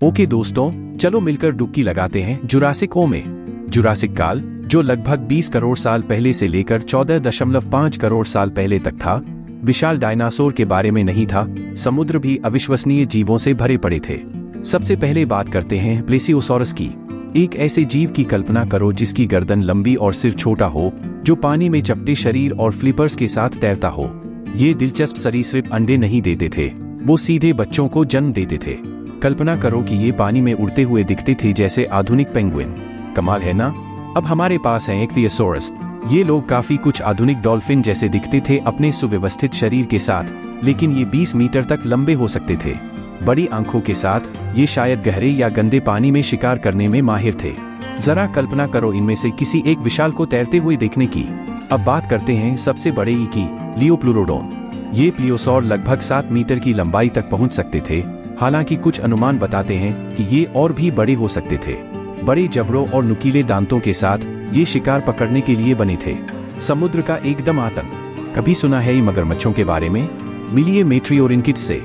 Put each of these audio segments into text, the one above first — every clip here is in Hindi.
ओके दोस्तों, चलो मिलकर डुबकी लगाते हैं जुरासिक ओ में। जुरासिक काल, जो लगभग 20 करोड़ साल पहले से लेकर 14.5 करोड़ साल पहले तक था, विशाल डायनासोर के बारे में नहीं था। समुद्र भी अविश्वसनीय जीवों से भरे पड़े थे। सबसे पहले बात करते हैं प्लेसियोसॉरस की। एक ऐसे जीव की कल्पना करो जिसकी गर्दन लंबी और सिर छोटा हो, जो पानी में चपटे शरीर और फ्लिपर्स के साथ तैरता हो। ये दिलचस्प सरीसृप अंडे नहीं देते थे, वो सीधे बच्चों को जन्म देते थे। कल्पना करो कि ये पानी में उड़ते हुए दिखते थे जैसे आधुनिक पेंगुइन। कमाल है ना। अब हमारे पास है इक्थियोसॉरस। ये लोग काफी कुछ आधुनिक डॉल्फिन जैसे दिखते थे अपने सुव्यवस्थित शरीर के साथ, लेकिन ये 20 मीटर तक लंबे हो सकते थे। बड़ी आंखों के साथ ये शायद गहरे या गंदे पानी में शिकार करने में माहिर थे। जरा कल्पना करो इनमें से किसी एक विशाल को तैरते हुए देखने की। अब बात करते हैं सबसे बड़े ई की, लियोप्लुरोडोन। ये प्लियोसॉर लगभग 7 मीटर की लंबाई तक पहुंच सकते थे। हालांकि कुछ अनुमान बताते हैं कि ये और भी बड़े हो सकते थे। बड़े जबड़ों और नुकीले दांतों के साथ ये शिकार पकड़ने के लिए बने थे। समुद्र का एकदम आतंक। कभी सुना है मगरमच्छों के बारे में? मिलिए मेट्रियोरिनकिड्स से।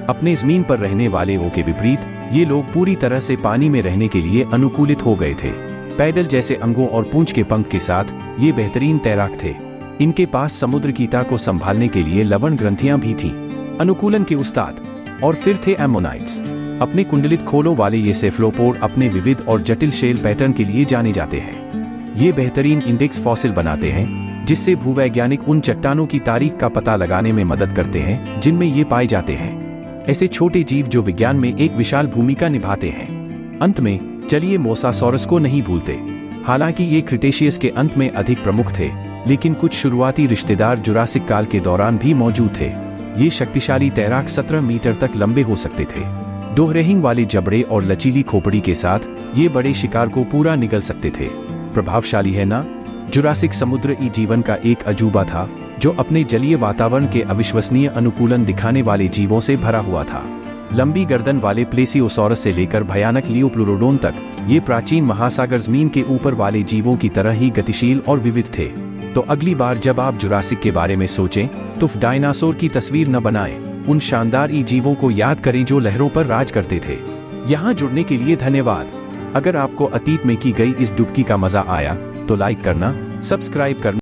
अपने जमीन पर रहने वाले ओ के विपरीत ये लोग पूरी तरह से पानी में रहने के लिए अनुकूलित हो गए थे। पैडल जैसे अंगों और पूंछ के पंख के साथ ये बेहतरीन तैराक थे। इनके पास समुद्र की ताह को संभालने के लिए लवण ग्रंथियां भी थीं। अनुकूलन के उस्ताद। और फिर थे एमोनाइट्स। अपने कुंडलित खोलों वाले ये सेफलोपोड अपने विविध और जटिल शेल पैटर्न के लिए जाने जाते हैं। ये बेहतरीन इंडेक्स फॉसिल बनाते हैं, जिससे भूवैज्ञानिक उन चट्टानों की तारीख का पता लगाने में मदद करते हैं जिनमें ये पाए जाते हैं। ऐसे छोटे जीव जो विज्ञान में एक विशाल भूमिका निभाते हैं। अंत में चलिए मोसासॉरस को नहीं भूलते। हालांकि ये क्रिटेशियस के अंत में अधिक प्रमुख थे, लेकिन कुछ शुरुआती रिश्तेदार जुरासिक काल के दौरान भी मौजूद थे। ये शक्तिशाली तैराक 17 मीटर तक लंबे हो सकते थे। दोहरेहिंग वाले जबड़े और लचीली खोपड़ी के साथ ये बड़े शिकार को पूरा निगल सकते थे। प्रभावशाली है ना? जुरासिक समुद्र ई जीवन का एक अजूबा था, जो अपने जलीय वातावरण के अविश्वसनीय अनुकूलन दिखाने वाले जीवों से भरा हुआ था। लंबी गर्दन वाले प्लेसियोसॉरस से लेकर भयानक लियोप्लुरोडोन तक, ये प्राचीन महासागर जमीन के ऊपर वाले जीवों की तरह ही गतिशील और विविध थे। तो अगली बार जब आप जुरासिक के बारे में सोचें, तो डायनासोर की तस्वीर न बनाएं, उन शानदार ई जीवों को याद करें जो लहरों पर राज करते थे। यहाँ जुड़ने के लिए धन्यवाद। अगर आपको अतीत में की गई इस डुबकी का मजा आया, तो लाइक करना, सब्सक्राइब करना